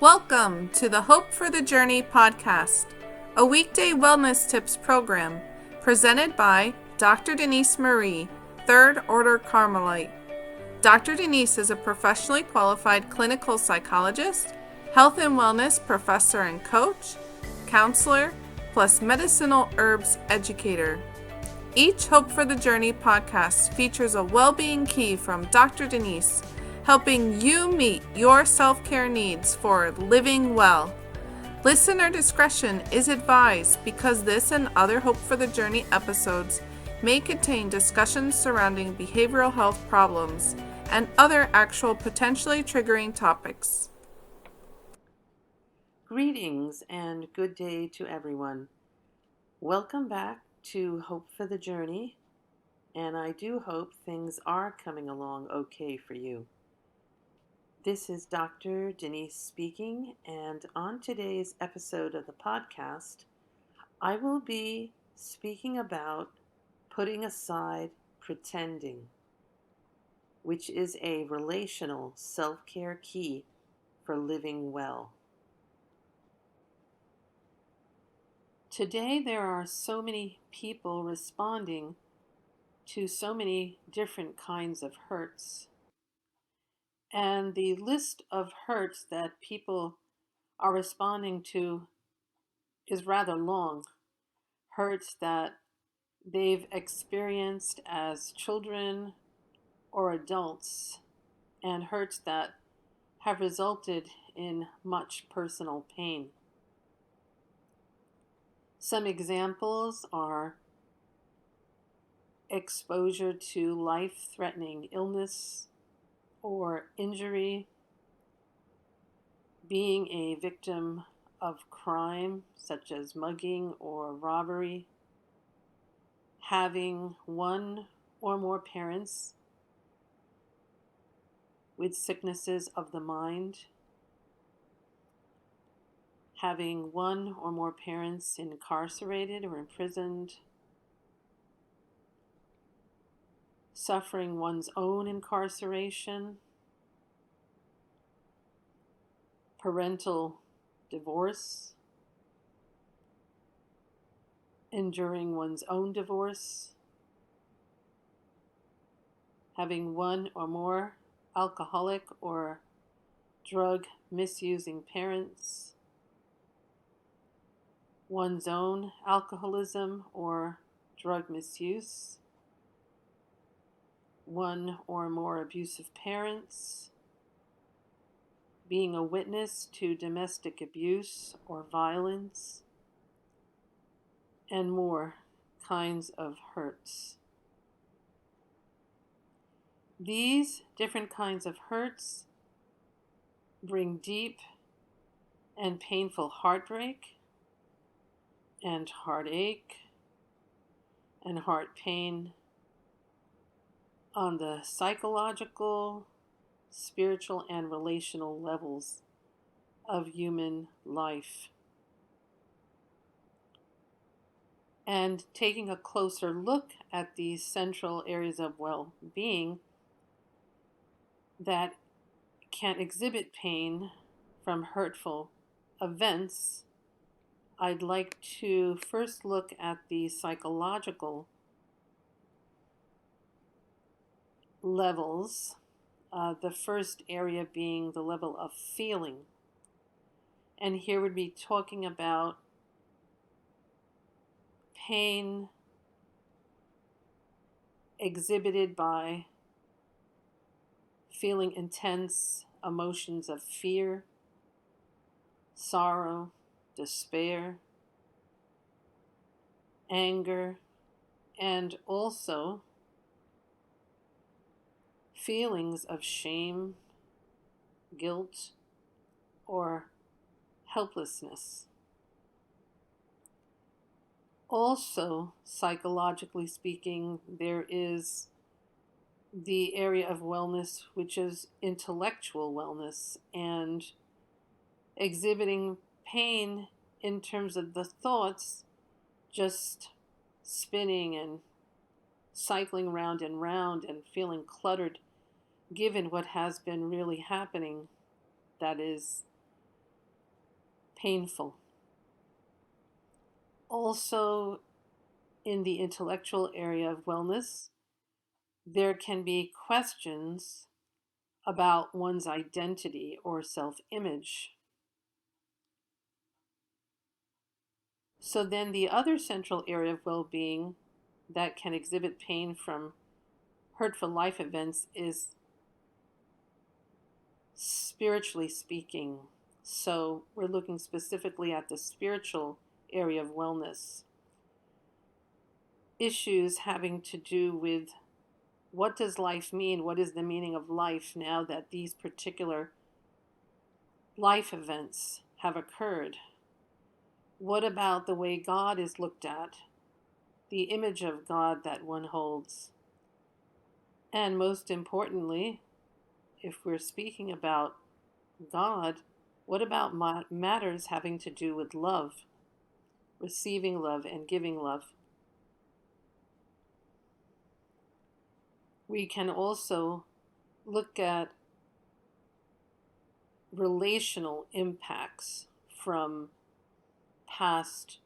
Welcome to the Hope for the Journey podcast, a weekday wellness tips program presented by Dr. Denise Marie, Third Order Carmelite. Dr. Denise is a professionally qualified clinical psychologist, health and wellness professor and coach, counselor, plus medicinal herbs educator. Each Hope for the Journey podcast features a well-being key from Dr. Denise, helping you meet your self-care needs for living well. Listener discretion is advised because this and other Hope for the Journey episodes may contain discussions surrounding behavioral health problems and other actual potentially triggering topics. Greetings and good day to everyone. Welcome back to Hope for the Journey, and I do hope things are coming along okay for you. This is Dr. Denise speaking, and on today's episode of the podcast, I will be speaking about putting aside pretending, which is a relational self-care key for living well. Today, there are so many people responding to so many different kinds of hurts. And the list of hurts that people are responding to is rather long. Hurts that they've experienced as children or adults, and hurts that have resulted in much personal pain. Some examples are exposure to life-threatening illness or injury, being a victim of crime such as mugging or robbery, having one or more parents with sicknesses of the mind, having one or more parents incarcerated or imprisoned, suffering one's own incarceration, parental divorce, enduring one's own divorce, having one or more alcoholic or drug misusing parents, one's own alcoholism or drug misuse, one or more abusive parents, being a witness to domestic abuse or violence, and more kinds of hurts. These different kinds of hurts bring deep and painful heartbreak and heartache and heart pain on the psychological, spiritual, and relational levels of human life. And taking a closer look at these central areas of well-being that can exhibit pain from hurtful events, I'd like to first look at the psychological levels, the first area being the level of feeling. And here we'd be talking about pain exhibited by feeling intense emotions of fear, sorrow, despair, anger, and also feelings of shame, guilt, or helplessness. Also, psychologically speaking, there is the area of wellness which is intellectual wellness and exhibiting pain in terms of the thoughts just spinning and cycling round and round and feeling cluttered given what has been really happening, that is painful. Also, in the intellectual area of wellness, there can be questions about one's identity or self-image. So then the other central area of well-being that can exhibit pain from hurtful life events is spiritually speaking. So we're looking specifically at the spiritual area of wellness. Issues having to do with what does life mean? What is the meaning of life now that these particular life events have occurred? What about the way God is looked at? The image of God that one holds? And most importantly, if we're speaking about God, what about matters having to do with love, receiving love and giving love? We can also look at relational impacts from past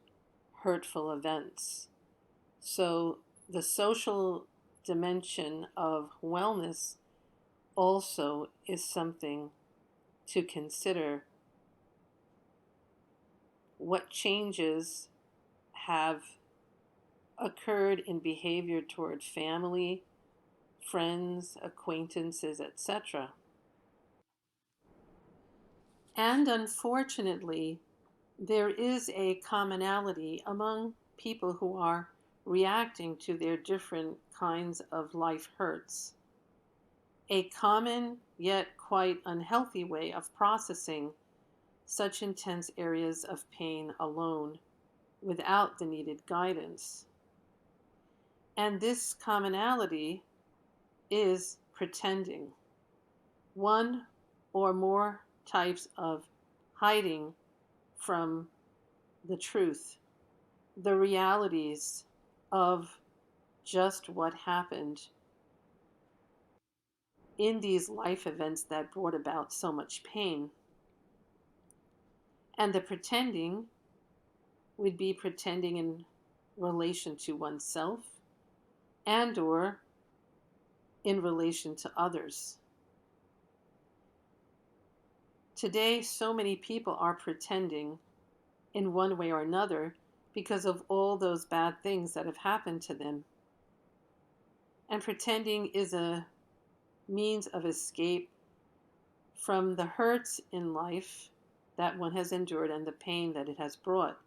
hurtful events. So the social dimension of wellness also is something to consider. What changes have occurred in behavior toward family, friends, acquaintances, etc. And unfortunately, there is a commonality among people who are reacting to their different kinds of life hurts. A common yet quite unhealthy way of processing such intense areas of pain alone without the needed guidance. And this commonality is pretending. One or more types of hiding from the truth, the realities of just what happened in these life events that brought about so much pain. And the pretending would be pretending in relation to oneself and or in relation to others. Today, so many people are pretending in one way or another because of all those bad things that have happened to them. And pretending is a means of escape from the hurts in life that one has endured and the pain that it has brought.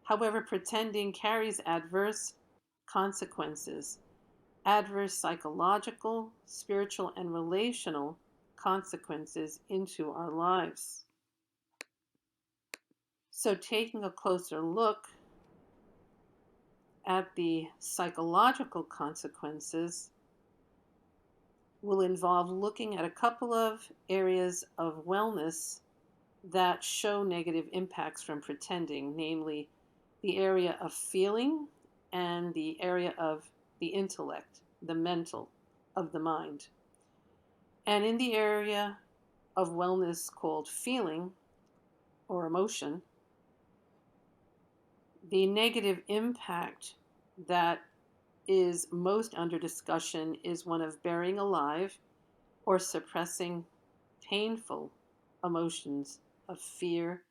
However, pretending carries adverse consequences, adverse psychological, spiritual, and relational consequences into our lives. So, taking a closer look at the psychological consequences will involve looking at a couple of areas of wellness that show negative impacts from pretending, namely the area of feeling and the area of the intellect, the mental, of the mind. And in the area of wellness called feeling or emotion, the negative impact that is most under discussion is one of burying alive or suppressing painful emotions of fear,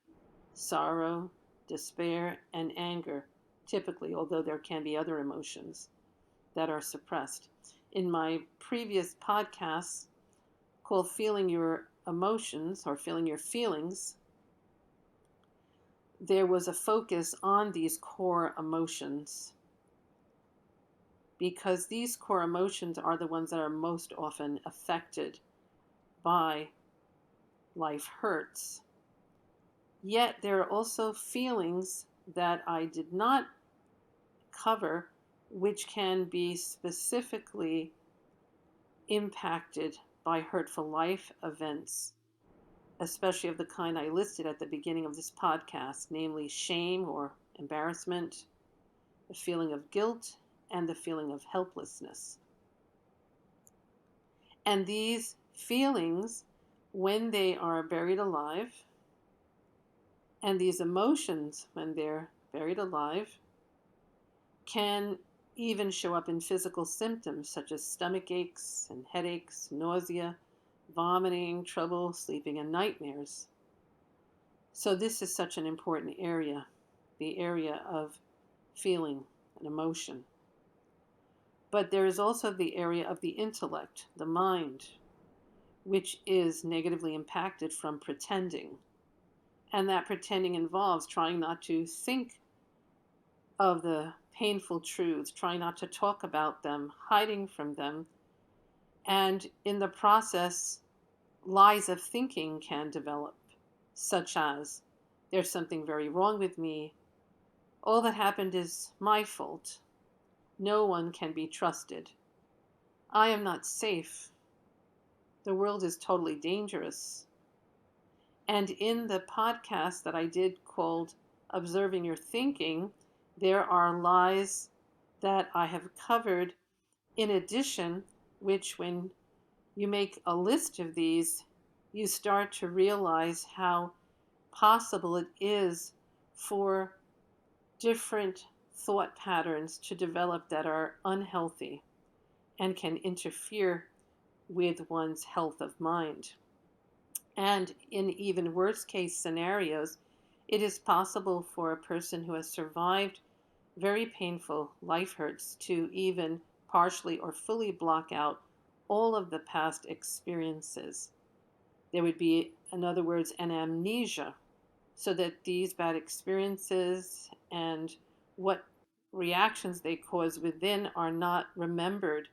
sorrow, despair, and anger, typically, although there can be other emotions that are suppressed. In my previous podcasts called Feeling Your Emotions or Feeling Your Feelings, there was a focus on these core emotions because these core emotions are the ones that are most often affected by life hurts. Yet there are also feelings that I did not cover, which can be specifically impacted by hurtful life events, especially of the kind I listed at the beginning of this podcast, namely shame or embarrassment, the feeling of guilt, and the feeling of helplessness. And these feelings, when they are buried alive, And these emotions, when they're buried alive, can even show up in physical symptoms such as stomach aches and headaches, nausea, vomiting, trouble sleeping, and nightmares. So, this is such an important area, the area of feeling and emotion. But there is also the area of the intellect, the mind, which is negatively impacted from pretending. And that pretending involves trying not to think of the painful truths, trying not to talk about them, hiding from them. And in the process, lies of thinking can develop, such as, there's something very wrong with me. All that happened is my fault. No one can be trusted. I am not safe. The world is totally dangerous. And in the podcast that I did called Observing Your Thinking, there are lies that I have covered in addition, which when you make a list of these, you start to realize how possible it is for different thought patterns to develop that are unhealthy and can interfere with one's health of mind. And in even worst case scenarios, it is possible for a person who has survived very painful life hurts to even partially or fully block out all of the past experiences. There would be, in other words, an amnesia, so that these bad experiences and what reactions they cause within are not remembered.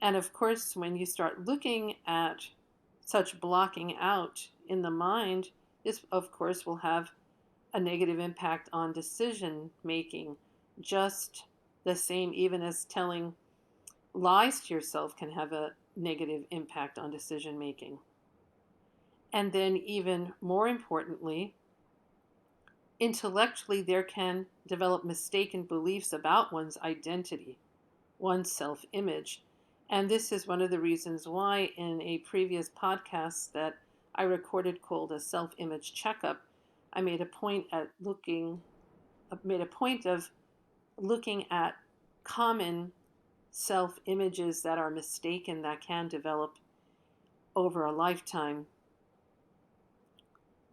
And of course, when you start looking at such blocking out in the mind, this, of course, will have a negative impact on decision making, just the same, even as telling lies to yourself can have a negative impact on decision making. And then, even more importantly, intellectually, there can develop mistaken beliefs about one's identity, one's self image. And this is one of the reasons why, in a previous podcast that I recorded called a self image checkup, I made a point of looking at common self images that are mistaken that can develop over a lifetime.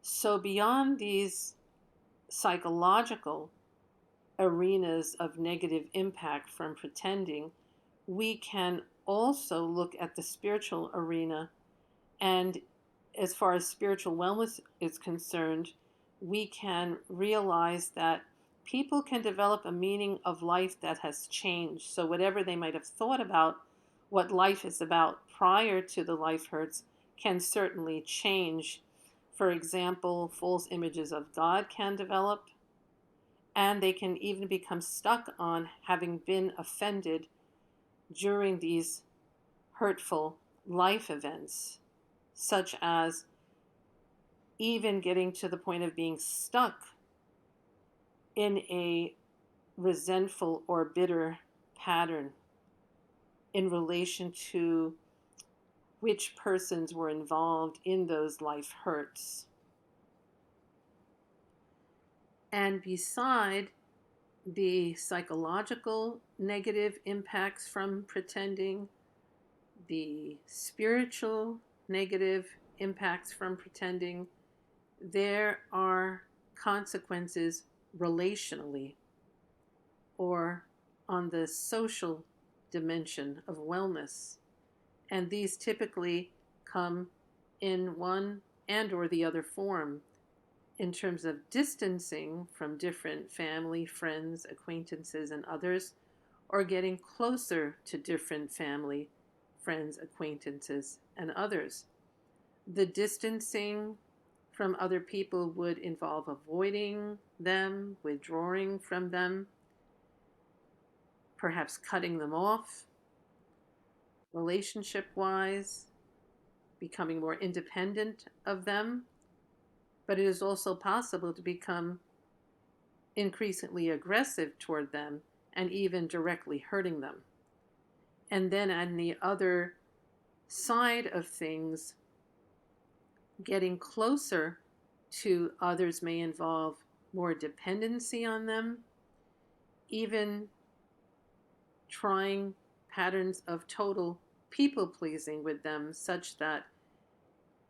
So, beyond these psychological arenas of negative impact from pretending, we can also look at the spiritual arena. And as far as spiritual wellness is concerned, we can realize that people can develop a meaning of life that has changed. So, whatever they might have thought about what life is about prior to the life hurts can certainly change. For example, false images of God can develop, and they can even become stuck on having been offended during these hurtful life events, such as even getting to the point of being stuck in a resentful or bitter pattern in relation to which persons were involved in those life hurts. And beside the psychological negative impacts from pretending, the spiritual negative impacts from pretending, there are consequences relationally or on the social dimension of wellness. And these typically come in one and or the other form in terms of distancing from different family, friends, acquaintances, and others, or getting closer to different family, friends, acquaintances, and others. The distancing from other people would involve avoiding them, withdrawing from them, perhaps cutting them off, relationship-wise, becoming more independent of them. But it is also possible to become increasingly aggressive toward them and even directly hurting them. And then on the other side of things, getting closer to others may involve more dependency on them, even trying patterns of total people pleasing with them, such that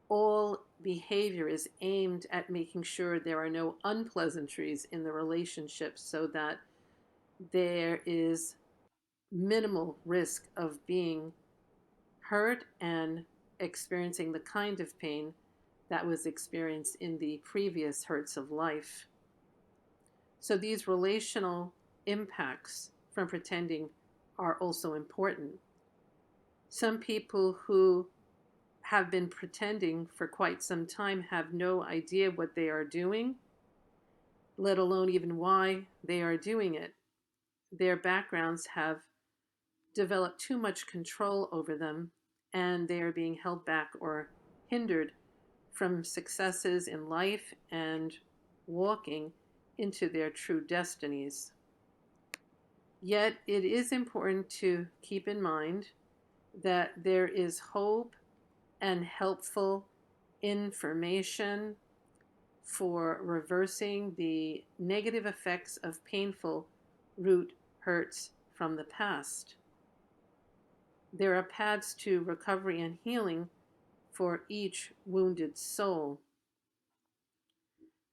all behavior is aimed at making sure there are no unpleasantries in the relationship so that there is minimal risk of being hurt and experiencing the kind of pain that was experienced in the previous hurts of life. So these relational impacts from pretending are also important. Some people who have been pretending for quite some time have no idea what they are doing, let alone even why they are doing it. Their backgrounds have developed too much control over them, and they are being held back or hindered from successes in life and walking into their true destinies. Yet it is important to keep in mind that there is hope and helpful information for reversing the negative effects of painful root hurts from the past. There are paths to recovery and healing for each wounded soul.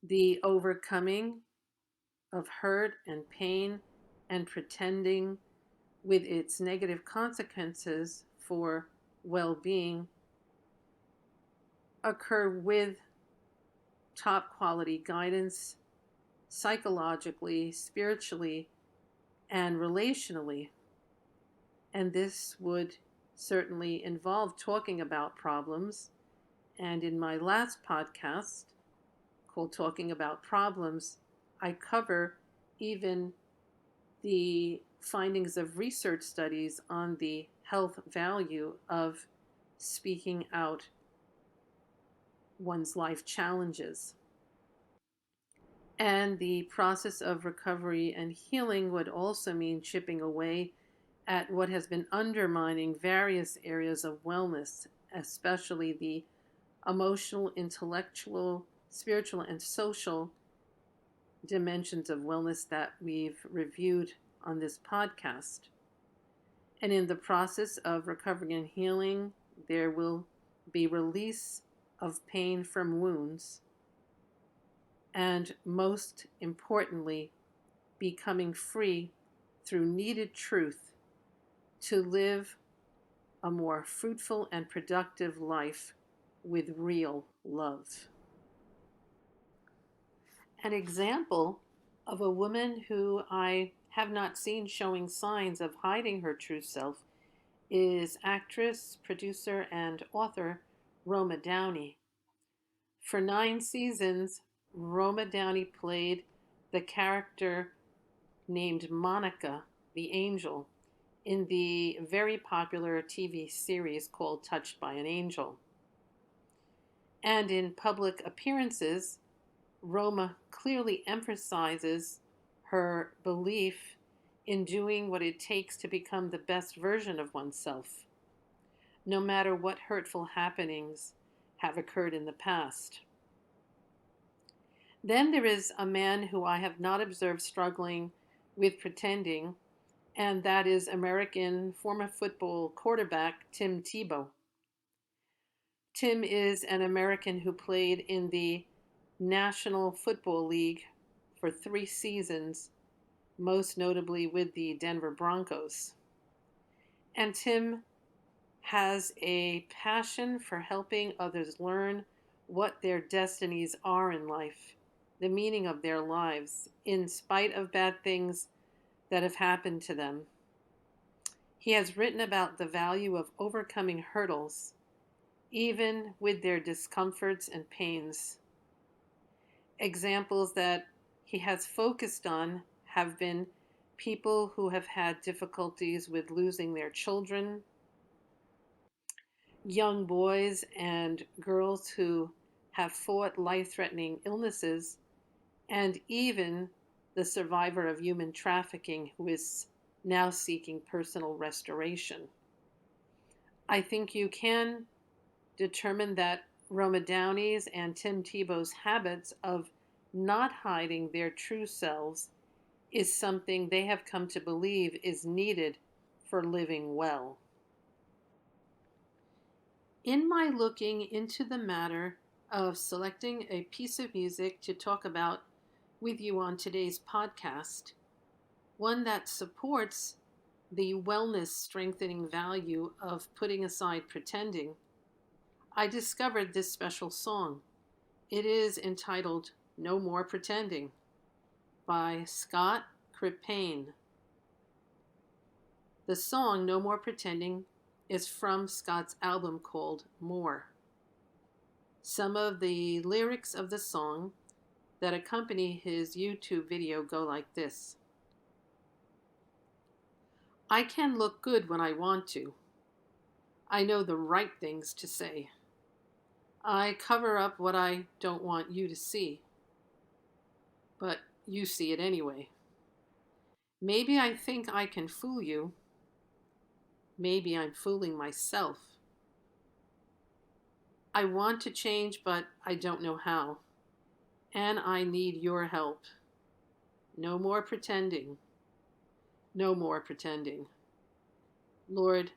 The overcoming of hurt and pain and pretending with its negative consequences for well-being occur with top quality guidance psychologically, spiritually, and relationally. And this would certainly involve talking about problems. And in my last podcast, called Talking About Problems, I cover even the findings of research studies on the health value of speaking out one's life challenges. And the process of recovery and healing would also mean chipping away at what has been undermining various areas of wellness, especially the emotional, intellectual, spiritual, and social dimensions of wellness that we've reviewed on this podcast. And in the process of recovery and healing, there will be release of pain from wounds, and most importantly, becoming free through needed truth to live a more fruitful and productive life with real love. An example of a woman who I have not seen showing signs of hiding her true self is actress, producer, and author Roma Downey. For 9 seasons, Roma Downey played the character named Monica, the Angel, in the very popular TV series called Touched by an Angel. And in public appearances, Roma clearly emphasizes her belief in doing what it takes to become the best version of oneself, no matter what hurtful happenings have occurred in the past. Then there is a man who I have not observed struggling with pretending, and that is American former football quarterback Tim Tebow. Tim is an American who played in the National Football League for 3 seasons, most notably with the Denver Broncos. And Tim has a passion for helping others learn what their destinies are in life, the meaning of their lives, in spite of bad things that have happened to them. He has written about the value of overcoming hurdles, even with their discomforts and pains. Examples that he has focused on have been people who have had difficulties with losing their children, young boys and girls who have fought life-threatening illnesses, and even the survivor of human trafficking who is now seeking personal restoration. I think you can determine that Roma Downey's and Tim Tebow's habits of not hiding their true selves is something they have come to believe is needed for living well. In my looking into the matter of selecting a piece of music to talk about with you on today's podcast, one that supports the wellness strengthening value of putting aside pretending, I discovered this special song. It is entitled No More Pretending by Scott Crippane. The song No More Pretending is from Scott's album called More. Some of the lyrics of the song that accompany his YouTube video go like this. I can look good when I want to. I know the right things to say. I cover up what I don't want you to see. But you see it anyway. Maybe I think I can fool you. Maybe I'm fooling myself. I want to change, but I don't know how. And I need your help. No more pretending. No more pretending. Lord,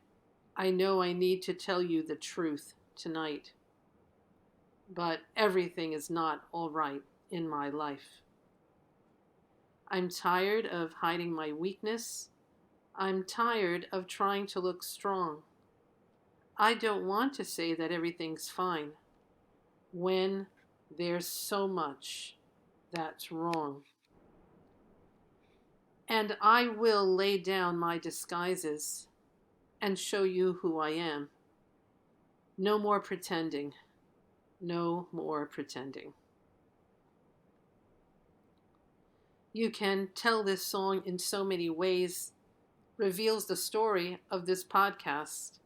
I know I need to tell you the truth tonight. But everything is not all right in my life. I'm tired of hiding my weakness. I'm tired of trying to look strong. I don't want to say that everything's fine when there's so much that's wrong. And I will lay down my disguises and show you who I am. No more pretending. No more pretending. You can tell this song in so many ways, reveals the story of this podcast.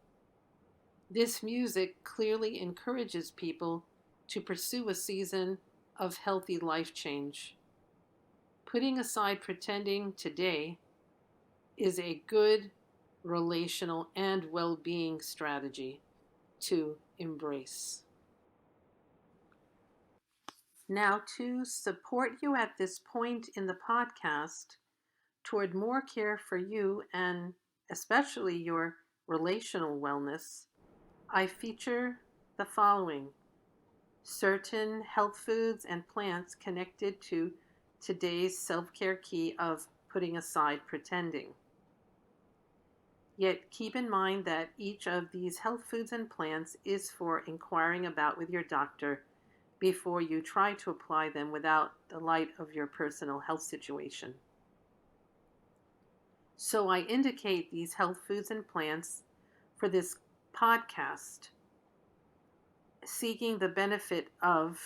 This music clearly encourages people to pursue a season of healthy life change. Putting aside pretending today is a good relational and well-being strategy to embrace. Now, to support you at this point in the podcast toward more care for you and especially your relational wellness, I feature the following: certain health foods and plants connected to today's self-care key of putting aside pretending. Yet keep in mind that each of these health foods and plants is for inquiring about with your doctor before you try to apply them without the light of your personal health situation. So I indicate these health foods and plants for this podcast, seeking the benefit of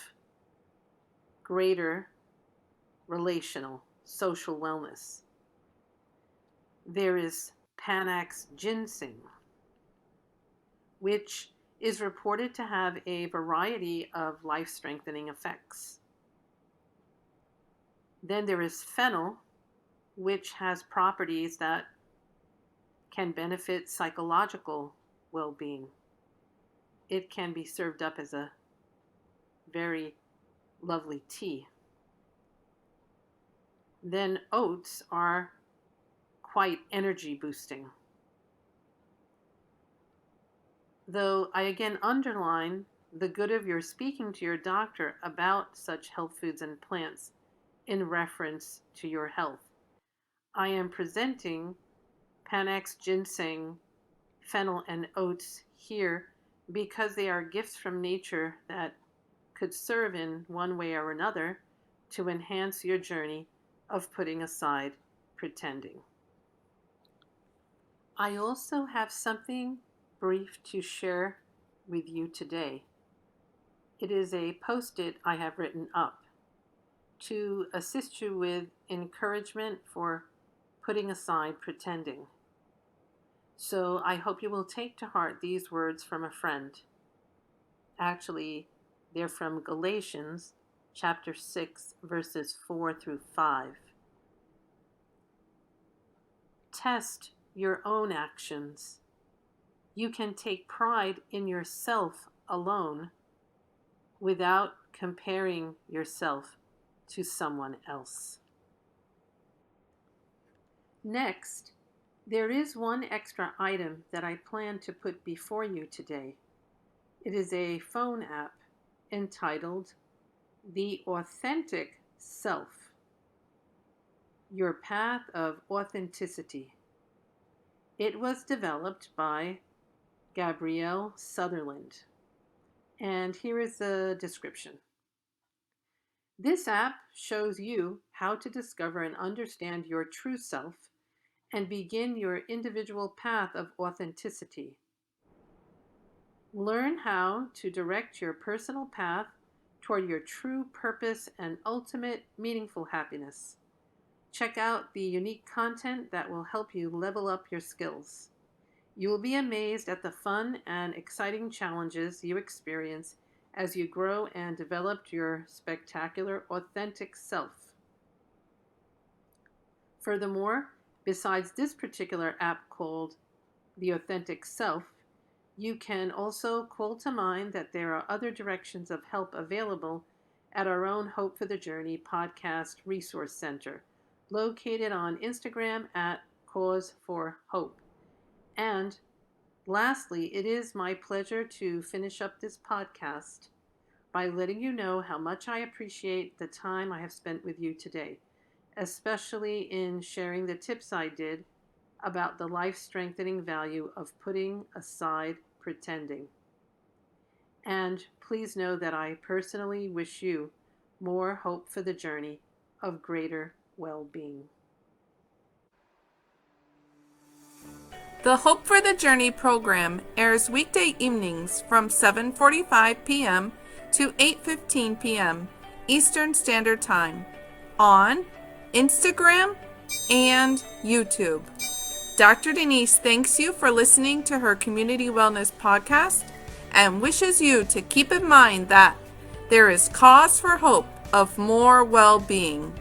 greater relational, social wellness. There is Panax ginseng, which is reported to have a variety of life-strengthening effects. Then there is fennel, which has properties that can benefit psychological well-being. It can be served up as a very lovely tea. Then oats are quite energy boosting. Though I again underline the good of your speaking to your doctor about such health foods and plants in reference to your health. I am presenting Panax ginseng, fennel, and oats here because they are gifts from nature that could serve in one way or another to enhance your journey of putting aside pretending. I also have something brief to share with you today. It is a post-it I have written up to assist you with encouragement for putting aside pretending. So I hope you will take to heart these words from a friend. Actually, they're from Galatians chapter 6, verses 4 through 5. Test your own actions. You can take pride in yourself alone, without comparing yourself to someone else. Next, there is one extra item that I plan to put before you today. It is a phone app entitled The Authentic Self, Your Path of Authenticity. It was developed by Gabrielle Sutherland. And here is the description. This app shows you how to discover and understand your true self and begin your individual path of authenticity. Learn how to direct your personal path toward your true purpose and ultimate meaningful happiness. Check out the unique content that will help you level up your skills. You will be amazed at the fun and exciting challenges you experience as you grow and develop your spectacular, authentic self. Furthermore, besides this particular app called The Authentic Self, you can also call to mind that there are other directions of help available at our own Hope for the Journey podcast resource center, located on Instagram at Cause for Hope. And lastly, it is my pleasure to finish up this podcast by letting you know how much I appreciate the time I have spent with you today, especially in sharing the tips I did about the life-strengthening value of putting aside pretending. And please know that I personally wish you more hope for the journey of greater well-being. The Hope for the Journey program airs weekday evenings from 7:45 p.m. to 8:15 p.m. Eastern Standard Time on Instagram and YouTube. Dr. Denise thanks you for listening to her Community Wellness podcast and wishes you to keep in mind that there is cause for hope of more well-being.